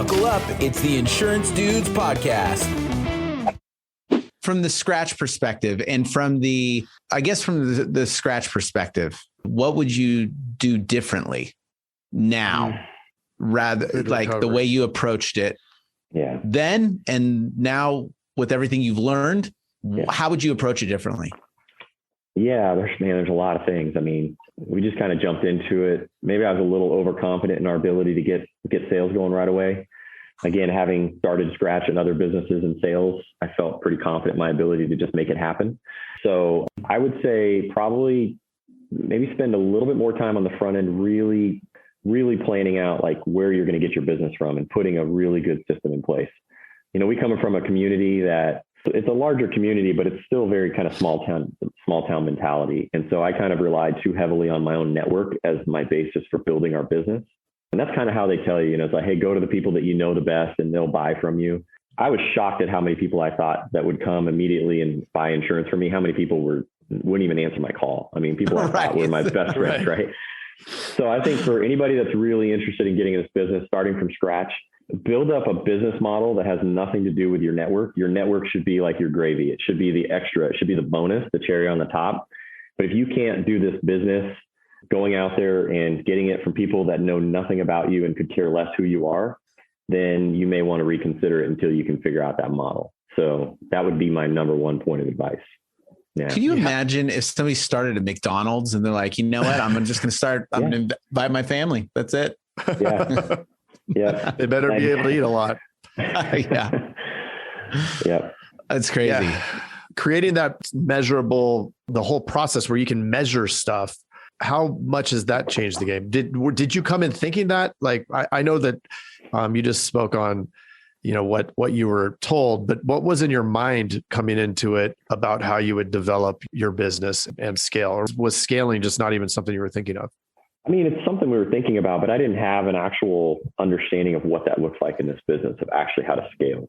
Buckle up. It's the Insurance Dudes podcast. From the scratch perspective and from the scratch perspective, what would you do differently now rather like the way you approached it then and now with everything you've learned? How would you approach it differently? Yeah, there's a lot of things. I mean, we just kind of jumped into it. Maybe I was a little overconfident in our ability to get sales going right away. Again, having started scratch in other businesses and sales, I felt pretty confident in my ability to just make it happen. So I would say probably maybe spend a little bit more time on the front end, really, really planning out like where you're going to get your business from and putting a really good system in place. You know, we come from a community that it's a larger community, but it's still very kind of small town mentality. And so I kind of relied too heavily on my own network as my basis for building our business. And that's kind of how they tell you, it's like, hey, go to the people that you know the best and they'll buy from you. I was shocked at how many people I thought that would come immediately and buy insurance from me. How many people wouldn't even answer my call. I mean, people I thought were my best friends, right? So I think for anybody that's really interested in getting in this business, starting from scratch, build up a business model that has nothing to do with your network. Your network should be like your gravy. It should be the extra. It should be the bonus, the cherry on the top. But if you can't do this business, going out there and getting it from people that know nothing about you and could care less who you are, then you may want to reconsider it until you can figure out that model. So that would be my number one point of advice. Yeah. Can you imagine if somebody started a McDonald's and they're like, you know what, I'm just going to start, I'm going to invite my family. That's it. Yeah. Yeah. They better be able to eat a lot. Yeah. Yeah. That's crazy. Yeah. Creating that measurable, the whole process where you can measure stuff. How much has that changed the game? Did you come in thinking that? Like, I know that you just spoke on, what you were told, but what was in your mind coming into it about how you would develop your business and scale? Or was scaling just not even something you were thinking of? I mean, it's something we were thinking about, but I didn't have an actual understanding of what that looks like in this business of actually how to scale.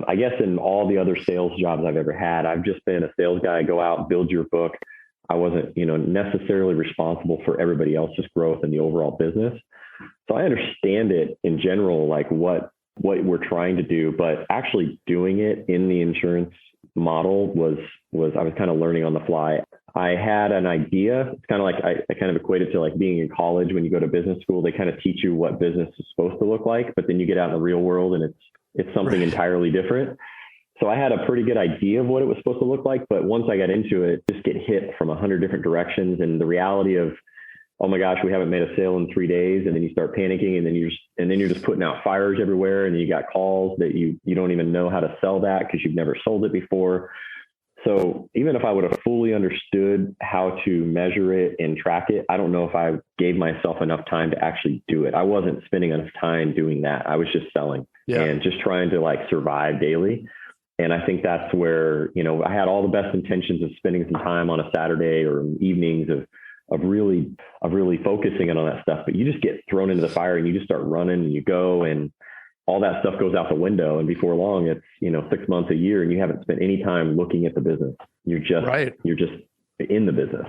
I guess in all the other sales jobs I've ever had, I've just been a sales guy, go out, build your book. I wasn't, necessarily responsible for everybody else's growth in the overall business. So I understand it in general, like what we're trying to do, but actually doing it in the insurance model was I was kind of learning on the fly. I had an idea. It's kind of like, I kind of equate it to like being in college. When you go to business school, they kind of teach you what business is supposed to look like, but then you get out in the real world and it's something entirely different. So I had a pretty good idea of what it was supposed to look like, but once I got into it, just get hit from 100 different directions. And the reality of, oh my gosh, we haven't made a sale in 3 days. And then you start panicking and then you're just putting out fires everywhere. And you got calls that you don't even know how to sell that because you've never sold it before. So even if I would have fully understood how to measure it and track it, I don't know if I gave myself enough time to actually do it. I wasn't spending enough time doing that. I was just selling and just trying to like survive daily. And I think that's where, I had all the best intentions of spending some time on a Saturday or evenings of really focusing in on that stuff. But you just get thrown into the fire and you just start running and you go and all that stuff goes out the window. And before long, it's, 6 months, a year, and you haven't spent any time looking at the business. You're just in the business,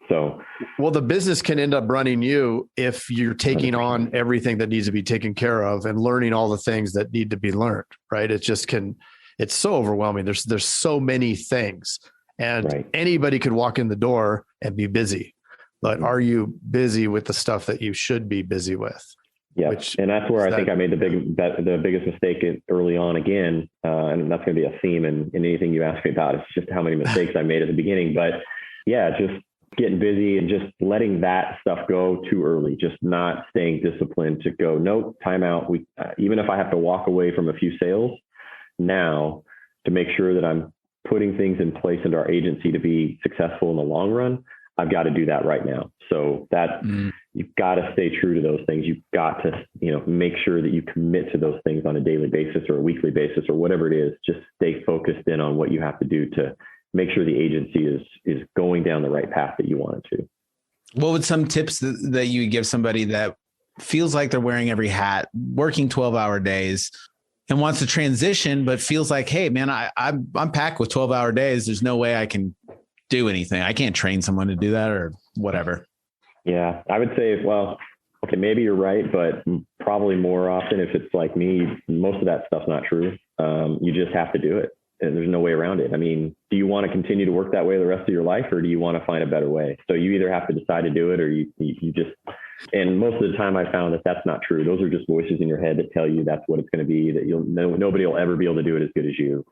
So, well, the business can end up running you if you're taking 100%. On everything that needs to be taken care of and learning all the things that need to be learned, right? It's so overwhelming. There's so many things and anybody could walk in the door and be busy, but are you busy with the stuff that you should be busy with? Yeah. And that's where I think I made the biggest mistake early on again. And that's going to be a theme in anything you ask me about. It's just how many mistakes I made at the beginning, but just getting busy and just letting that stuff go too early, just not staying disciplined to go, no, time out. Even if I have to walk away from a few sales now to make sure that I'm putting things in place into our agency to be successful in the long run, I've got to do that right now. So that you've got to stay true to those things. You've got to, make sure that you commit to those things on a daily basis or a weekly basis or whatever it is. Just stay focused in on what you have to do to make sure the agency is going down the right path that you want it to. What would some tips that you would give somebody that feels like they're wearing every hat, working 12-hour days and wants to transition, but feels like, hey man, I'm packed with 12-hour days. There's no way I can do anything. I can't train someone to do that or whatever. Yeah, I would say, well, okay, maybe you're right, but probably more often, if it's like me, most of that stuff's not true. You just have to do it. And there's no way around it. I mean, do you want to continue to work that way the rest of your life, or do you want to find a better way? So you either have to decide to do it, or you just, and most of the time I found that that's not true. Those are just voices in your head that tell you that's what it's going to be, that nobody will ever be able to do it as good as you.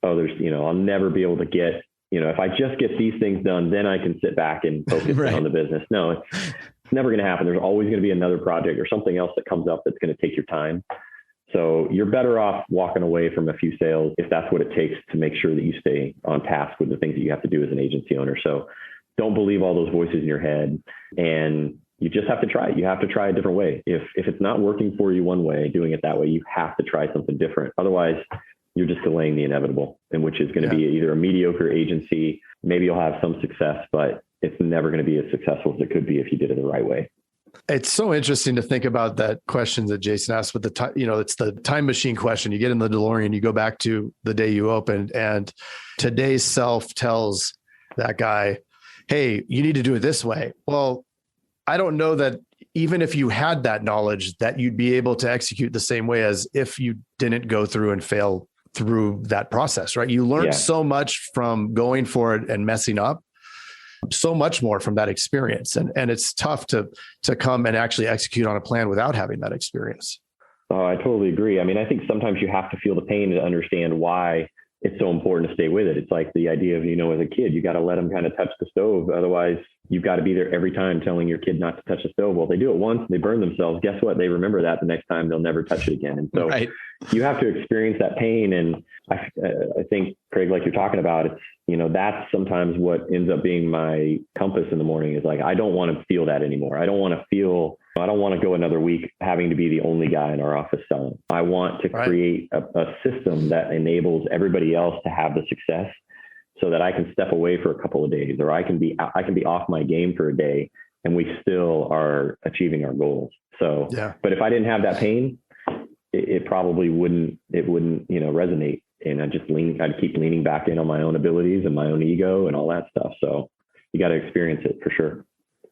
Oh, I'll never be able to get, if I just get these things done, then I can sit back and focus right. on the business. No, it's never going to happen. There's always going to be another project or something else that comes up that's going to take your time. So you're better off walking away from a few sales if that's what it takes to make sure that you stay on task with the things that you have to do as an agency owner. So don't believe all those voices in your head, and you just have to try it. You have to try a different way. If it's not working for you one way, doing it that way, you have to try something different. Otherwise, you're just delaying the inevitable, and which is going to be either a mediocre agency. Maybe you'll have some success, but it's never going to be as successful as it could be if you did it the right way. It's so interesting to think about that question that Jason asked with the time, it's the time machine question. You get in the DeLorean, you go back to the day you opened, and today's self tells that guy, hey, you need to do it this way. Well, I don't know that even if you had that knowledge that you'd be able to execute the same way as if you didn't go through and fail through that process, right? You learn so much from going for it and messing up, so much more from that experience. And it's tough to come and actually execute on a plan without having that experience. Oh, I totally agree. I mean, I think sometimes you have to feel the pain to understand why it's so important to stay with it. It's like the idea of, as a kid, you got to let them kind of touch the stove. Otherwise, you've got to be there every time telling your kid not to touch the stove. Well, they do it once, they burn themselves. Guess what? They remember that the next time, they'll never touch it again. And so you have to experience that pain. And I think, Craig, like you're talking about, it's, that's sometimes what ends up being my compass in the morning is like, I don't want to feel that anymore. I don't want to go another week having to be the only guy in our office selling. I want to create a system that enables everybody else to have the success, so that I can step away for a couple of days, or I can be off my game for a day, and we still are achieving our goals. So, but if I didn't have that pain, it probably wouldn't resonate. And I'd keep leaning back in on my own abilities and my own ego and all that stuff. So you got to experience it for sure.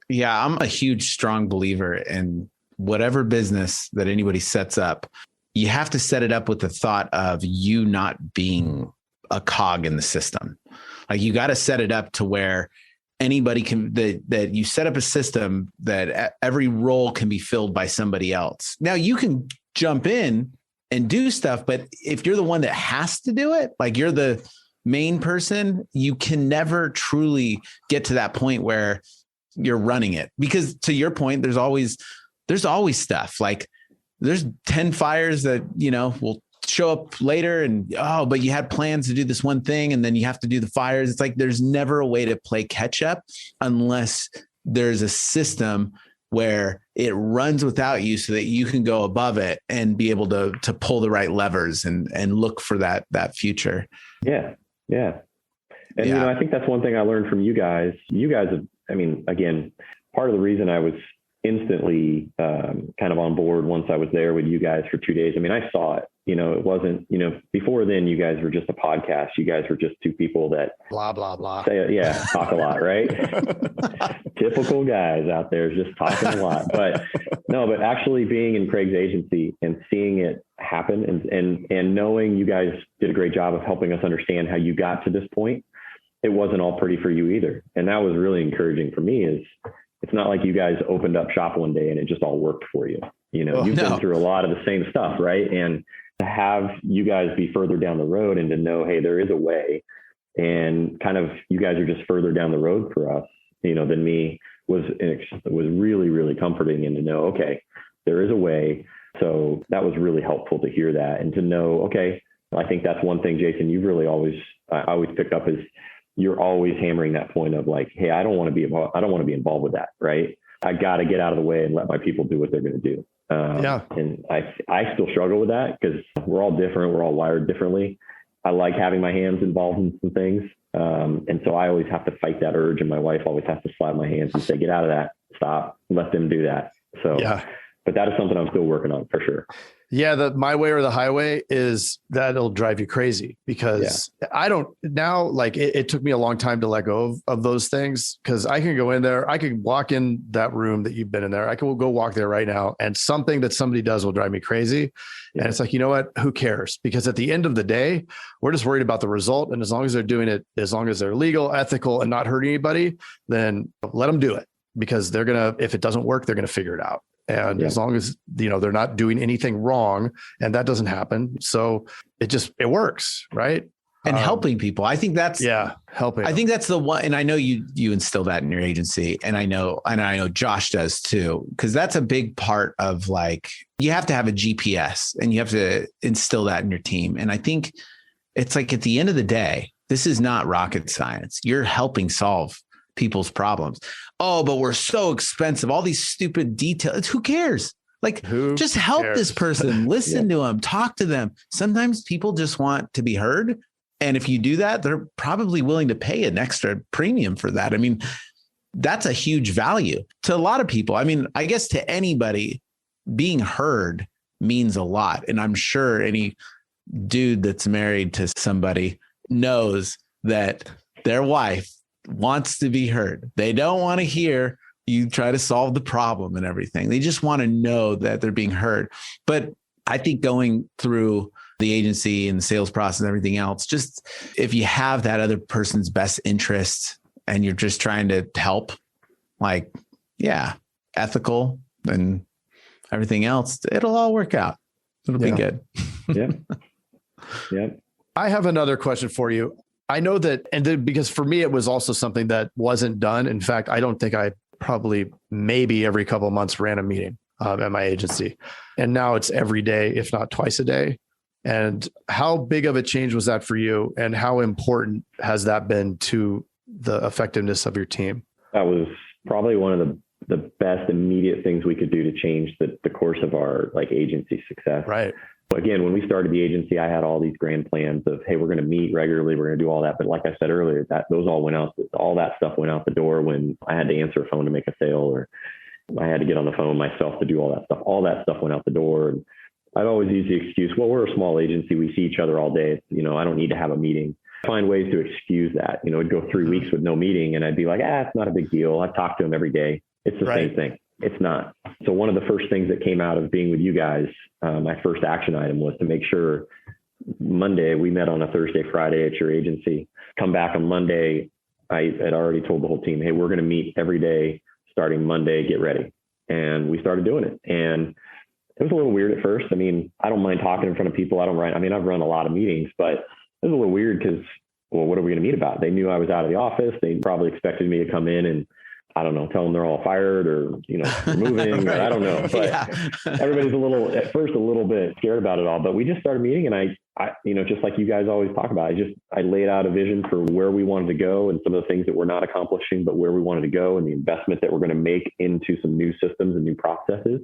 Yeah. I'm a huge, strong believer in whatever business that anybody sets up. You have to set it up with the thought of you not being a cog in the system. Like you got to set it up to where anybody can, that you set up a system that every role can be filled by somebody else. Now you can jump in and do stuff, but if you're the one that has to do it, like you're the main person, you can never truly get to that point where you're running it. Because to your point, there's always stuff like there's 10 fires that, will show up later and, but you had plans to do this one thing and then you have to do the fires. It's like, there's never a way to play catch up unless there's a system where it runs without you so that you can go above it and be able to pull the right levers and look for that future. Yeah. Yeah. And, I think that's one thing I learned from you guys. You guys have, again, part of the reason I was instantly kind of on board once I was there with you guys for 2 days. I saw it, it wasn't, before then you guys were just a podcast. You guys were just two people that blah, blah, blah. Talk a lot, right? Typical guys out there just talking a lot, but actually being in Craig's agency and seeing it happen and knowing you guys did a great job of helping us understand how you got to this point. It wasn't all pretty for you either. And that was really encouraging for me. It's not like you guys opened up shop one day and it just all worked for you. You've been through a lot of the same stuff, right? And to have you guys be further down the road and to know, hey, there is a way, and kind of you guys are just further down the road for us, than me was really, really comforting. And to know, okay, there is a way. So that was really helpful to hear that and to know, okay, I think that's one thing, Jason, you've really I always pick up is you're always hammering that point of like, hey, I don't want to be involved with that. Right. I got to get out of the way and let my people do what they're going to do. And I still struggle with that because we're all different. We're all wired differently. I like having my hands involved in some things. And so I always have to fight that urge. And my wife always has to slap my hands and say, get out of that, stop, let them do that. So, but that is something I'm still working on for sure. Yeah, the my way or the highway is that'll drive you crazy because I don't now like it took me a long time to let go of those things because I can go in there, I can walk in that room that you've been in there. I can go walk there right now and something that somebody does will drive me crazy. Yeah. And it's like, you know what? Who cares? Because at the end of the day, we're just worried about the result. And as long as they're doing it, as long as they're legal, ethical, and not hurting anybody, then let them do it because they're going to, if it doesn't work, they're going to figure it out. And as long as, they're not doing anything wrong and that doesn't happen. So it works. Right. And helping people. I think that's, helping. I think that's the one. And I know you instill that in your agency and I know Josh does too, because that's a big part of like, you have to have a GPS and you have to instill that in your team. And I think it's like at the end of the day, this is not rocket science. You're helping solve people's problems. Oh, but we're so expensive. All these stupid details. Who cares? Like, just help this person, listen to them, talk to them. Sometimes people just want to be heard. And if you do that, they're probably willing to pay an extra premium for that. I mean, that's a huge value to a lot of people. I mean, I guess to anybody, being heard means a lot. And I'm sure any dude that's married to somebody knows that their wife wants to be heard. They don't want to hear you try to solve the problem and everything. They just want to know that they're being heard. But I think going through the agency and the sales process and everything else, just if you have that other person's best interest and you're just trying to help, like, ethical and everything else, it'll all work out. It'll be good. Yeah. I have another question for you. I know that, because for me, it was also something that wasn't done. In fact, I don't think I probably maybe every couple of months ran a meeting at my agency. And now it's every day, if not twice a day. And how big of a change was that for you? And how important has that been to the effectiveness of your team? That was probably one of the best immediate things we could do to change the course of our agency success. Right. Again, when we started the agency, I had all these grand plans of, hey, we're going to meet regularly. We're going to do all that. But like I said earlier, those all went out. All that stuff went out the door when I had to answer a phone to make a sale, or I had to get on the phone myself to do all that stuff. All that stuff went out the door. And I've always used the excuse, well, we're a small agency. We see each other all day. I don't need to have a meeting. Find ways to excuse that. It'd go 3 weeks with no meeting. And I'd be like, it's not a big deal. I talk to them every day. It's the same thing. It's not. So one of the first things that came out of being with you guys, my first action item was to make sure Monday, we met on a Thursday, Friday at your agency. Come back on Monday. I had already told the whole team, hey, we're going to meet every day starting Monday, get ready. And we started doing it. And it was a little weird at first. I mean, I don't mind talking in front of people. I've run a lot of meetings, but it was a little weird because, well, what are we going to meet about? They knew I was out of the office. They probably expected me to come in and, I don't know, tell them they're all fired or, moving, or I don't know. But everybody's at first a little bit scared about it all. But we just started meeting, and I just like you guys always talk about, I laid out a vision for where we wanted to go and some of the things that we're not accomplishing, but where we wanted to go and the investment that we're going to make into some new systems and new processes.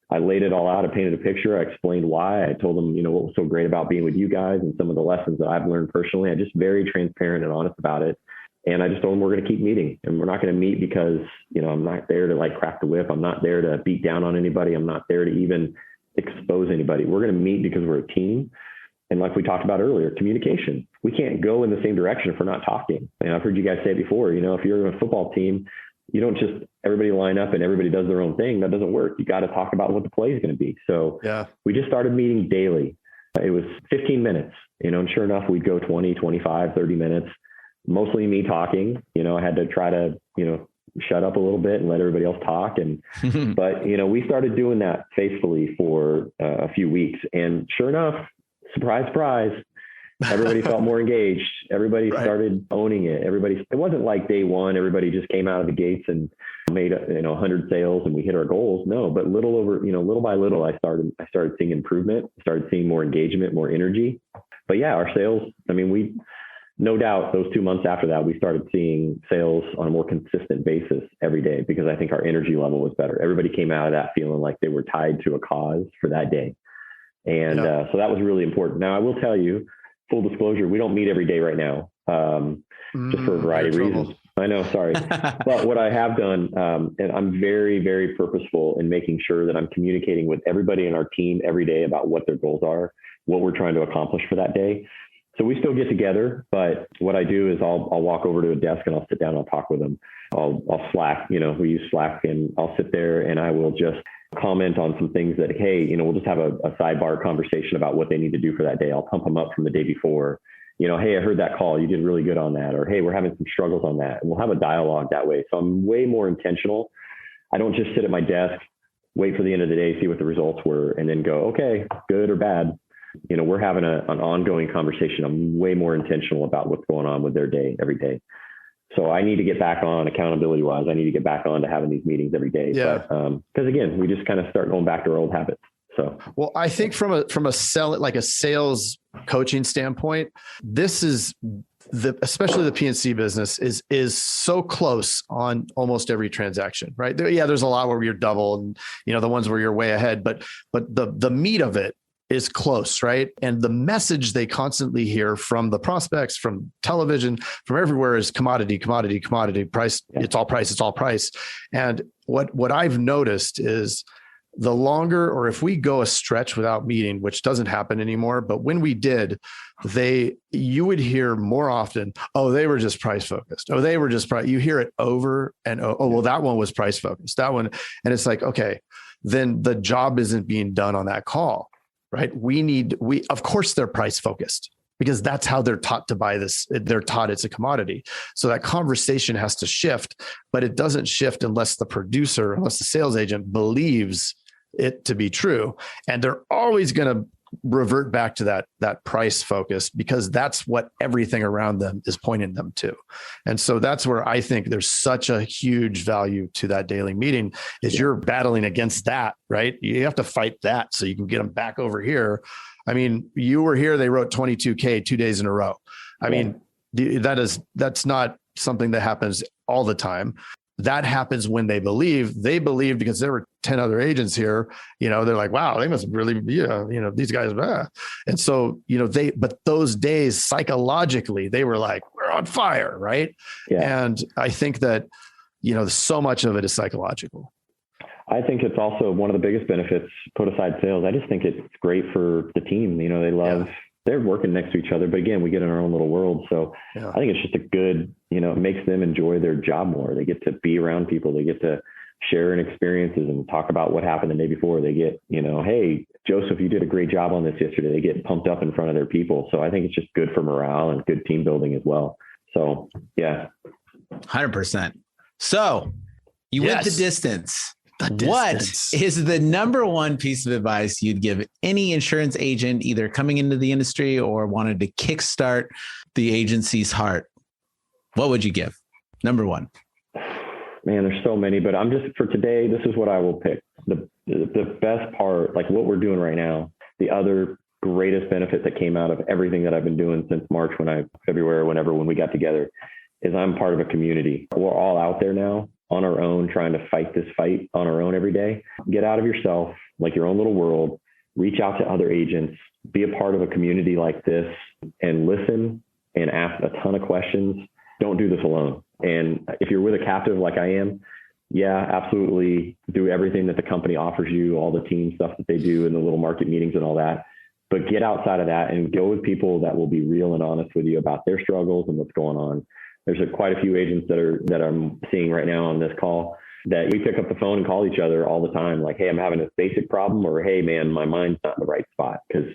I laid it all out. I painted a picture. I explained why. I told them, what was so great about being with you guys and some of the lessons that I've learned personally. I'm just very transparent and honest about it. And I just told them we're going to keep meeting, and we're not going to meet because, I'm not there to crack the whip. I'm not there to beat down on anybody. I'm not there to even expose anybody. We're going to meet because we're a team. And like we talked about earlier, communication. We can't go in the same direction if we're not talking. And I've heard you guys say it before, if you're a football team, you don't just everybody line up and everybody does their own thing. That doesn't work. You got to talk about what the play is going to be. So we just started meeting daily. It was 15 minutes, and sure enough, we'd go 20, 25, 30 minutes. Mostly me talking. I had to try to, shut up a little bit and let everybody else talk. But, we started doing that faithfully for a few weeks. And sure enough, surprise, surprise, everybody felt more engaged. Everybody started owning it. It wasn't like day one, everybody just came out of the gates and made, 100 sales and we hit our goals. No, but little by little, I started seeing improvement, started seeing more engagement, more energy. But our sales, no doubt those 2 months after that, we started seeing sales on a more consistent basis every day because I think our energy level was better. Everybody came out of that feeling like they were tied to a cause for that day. And so that was really important. Now, I will tell you, full disclosure, we don't meet every day right now, just for a variety of reasons. I know, sorry. But what I have done, and I'm very, very purposeful in making sure that I'm communicating with everybody in our team every day about what their goals are, what we're trying to accomplish for that day. So we still get together, but what I do is I'll walk over to a desk and I'll sit down and I'll talk with them. I'll Slack, we use Slack, and I'll sit there and I will just comment on some things that, hey, we'll just have a sidebar conversation about what they need to do for that day. I'll pump them up from the day before. Hey, I heard that call. You did really good on that. Or, hey, we're having some struggles on that. And we'll have a dialogue that way. So I'm way more intentional. I don't just sit at my desk, wait for the end of the day, see what the results were, and then go, okay, good or bad. We're having an ongoing conversation. I'm way more intentional about what's going on with their day every day. So I need to get back on accountability wise. I need to get back on to having these meetings every day. Yeah. Because again, we just kind of start going back to our old habits. So, well, I think from a sales coaching standpoint, this is especially the PNC business is so close on almost every transaction, right? There's a lot where you're double and, the ones where you're way ahead, but the meat of it is close, right? And the message they constantly hear from the prospects, from television, from everywhere is commodity, price. Yeah. It's all price. And what I've noticed is the longer, or if we go a stretch without meeting, which doesn't happen anymore, but when we did, you would hear more often, oh, they were just price focused. Oh, they were just price. You hear it over and well, that one was price focused. That one. And it's like, okay, then the job isn't being done on that call. Right. Of course they're price focused because that's how they're taught to buy this. They're taught it's a commodity. So that conversation has to shift, but it doesn't shift unless the sales agent believes it to be true. And they're always going to revert back to that price focus because that's what everything around them is pointing them to. And so that's where I think there's such a huge value to that daily meeting is you're battling against that, right? You have to fight that so you can get them back over here. I mean, you were here, they wrote 22K 2 days in a row. I mean, that's not something that happens all the time. That happens when they believe because there were 10 other agents here, they're like, wow, they must really, these guys, and so, but those days psychologically, they were like, we're on fire. Right. Yeah. And I think that, so much of it is psychological. I think it's also one of the biggest benefits, put aside sales. I just think it's great for the team. They love, they're working next to each other, but again, we get in our own little world. So I think it's just a good, it makes them enjoy their job more. They get to be around people. They get to share in experiences and talk about what happened the day before. They get, hey, Joseph, you did a great job on this yesterday. They get pumped up in front of their people. So I think it's just good for morale and good team building as well. So yeah. 100%. So you went the distance. What is the number one piece of advice you'd give any insurance agent, either coming into the industry or wanted to kickstart the agency's heart? What would you give? Number one. Man, there's so many, but for today, this is what I will pick. The best part, like what we're doing right now, the other greatest benefit that came out of everything that I've been doing since March, February, when we got together, is I'm part of a community. We're all out there now on our own, trying to fight this fight on our own every day. Get out of yourself, like your own little world, reach out to other agents, be a part of a community like this, and listen and ask a ton of questions. Don't do this alone. And if you're with a captive like I am, yeah, absolutely do everything that the company offers you, all the team stuff that they do in the little market meetings and all that. But get outside of that and go with people that will be real and honest with you about their struggles and what's going on. There's quite a few agents that I'm seeing right now on this call that we pick up the phone and call each other all the time. Like, hey, I'm having a basic problem, or hey, man, my mind's not in the right spot. Because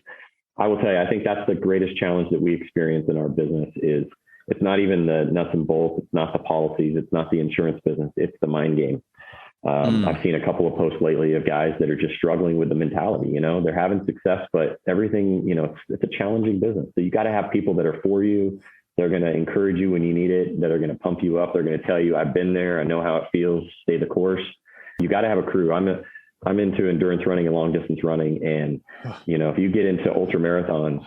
I will tell you, I think that's the greatest challenge that we experience in our business is it's not even the nuts and bolts. It's not the policies. It's not the insurance business. It's the mind game. I've seen a couple of posts lately of guys that are just struggling with the mentality. They're having success, but everything, it's a challenging business. So you got to have people that are for you. They're going to encourage you when you need it, that are going to pump you up. They're going to tell you, I've been there. I know how it feels. Stay the course. You got to have a crew. I'm into endurance running and long distance running. And, if you get into ultra marathons,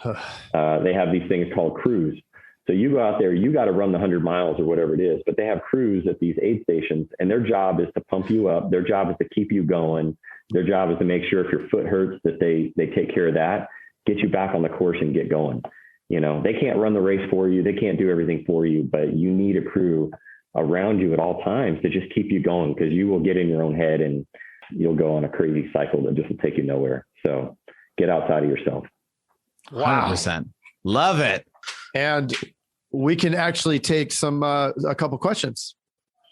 they have these things called crews. So you go out there, you got to run the 100 miles or whatever it is, but they have crews at these aid stations, and their job is to pump you up. Their job is to keep you going. Their job is to make sure if your foot hurts that they take care of that, get you back on the course and get going. They can't run the race for you. They can't do everything for you, but you need a crew around you at all times to just keep you going, because you will get in your own head and you'll go on a crazy cycle that just will take you nowhere. So get outside of yourself. Wow. 100%. Love it. And we can actually take a couple questions.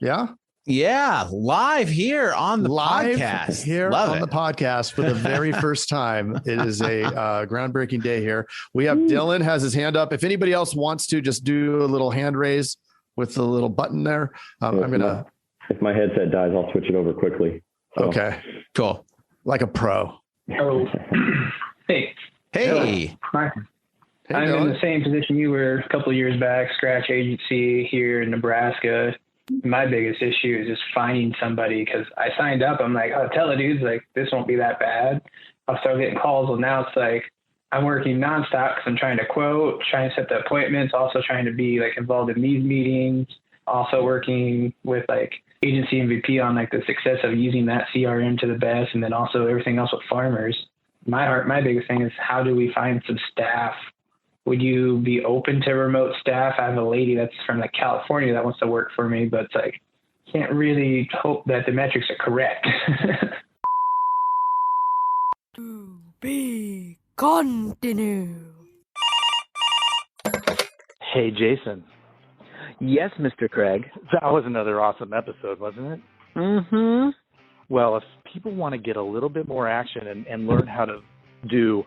Yeah. Yeah. Live here on the podcast. Here Love on it. the podcast for the very first time. It is a groundbreaking day here. We have Dylan has his hand up. If anybody else wants to, just do a little hand raise with the little button there. If my headset dies, I'll switch it over quickly. So. Okay. Cool. Like a pro. Oh, hey. Hey. Hi. Hey, I'm Dylan. in the same position you were a couple of years back, scratch agency here in Nebraska. My biggest issue is just finding somebody, because I signed up. I'm like, oh, tell the dudes, like, this won't be that bad. I'll start getting calls. Well, now it's like I'm working nonstop because I'm trying to quote, trying to set the appointments, also trying to be like involved in these meetings, also working with like agency MVP on like the success of using that CRM to the best, and then also everything else with farmers. My biggest thing is, how do we find some staff? Would you be open to remote staff? I have a lady that's from like California that wants to work for me, but it's like, can't really hope that the metrics are correct. To be continue. Hey, Jason. Yes, Mr. Craig. That was another awesome episode, wasn't it? Mm-hmm. Well, if people want to get a little bit more action and learn how to do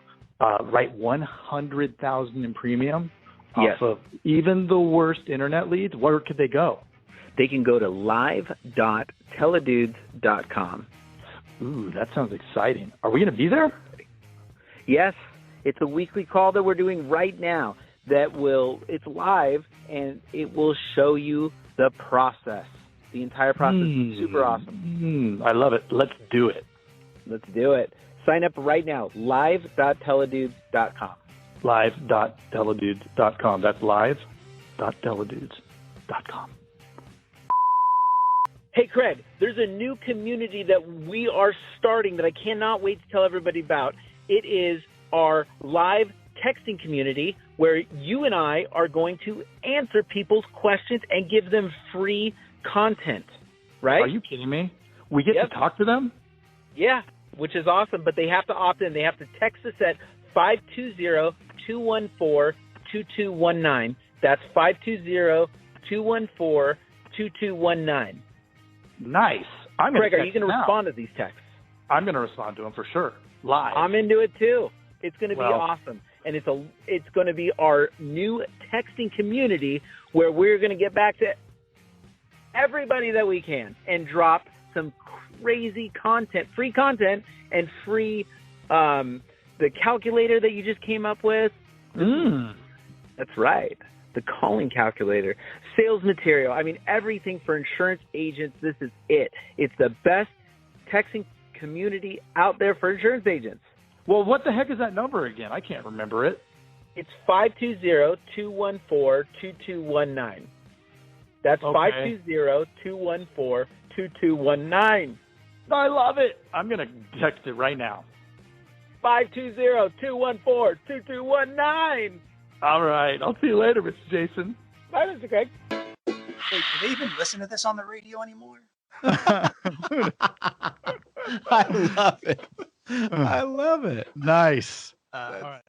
write 100,000 in premium Yes. off of even the worst internet leads, where could they go? They can go to live.teledudes.com. Ooh, that sounds exciting. Are we going to be there? Yes, it's a weekly call that we're doing right now it's live, and it will show you the process. The entire process is super awesome. I love it. Let's do it. Let's do it. Sign up right now, live.teledudes.com. Live.teledudes.com. That's live.teledudes.com. Hey, Craig, there's a new community that we are starting that I cannot wait to tell everybody about. It is our live texting community where you and I are going to answer people's questions and give them free content, right? Are you kidding me? We get Yep. to talk to them? Yeah, which is awesome, but they have to opt in. They have to text us at 520-214-2219. That's 520-214-2219. Nice. Craig, are you going to respond to these texts? I'm going to respond to them for sure. Live. I'm into it too. It's going to be Well- awesome. And it's going to be our new texting community where we're going to get back to everybody that we can and drop some crazy content, free content, and free the calculator that you just came up with. That's right. The calling calculator, sales material. I mean, everything for insurance agents. This is it. It's the best texting community out there for insurance agents. Well, what the heck is that number again? I can't remember it. It's 520-214-2219. That's Okay. 520-214-2219. I love it. I'm going to text it right now. 520-214-2219. All right. I'll see you later, Mr. Jason. Bye, Mr. Craig. Wait, do they even listen to this on the radio anymore? I love it. I love it. Nice. All right.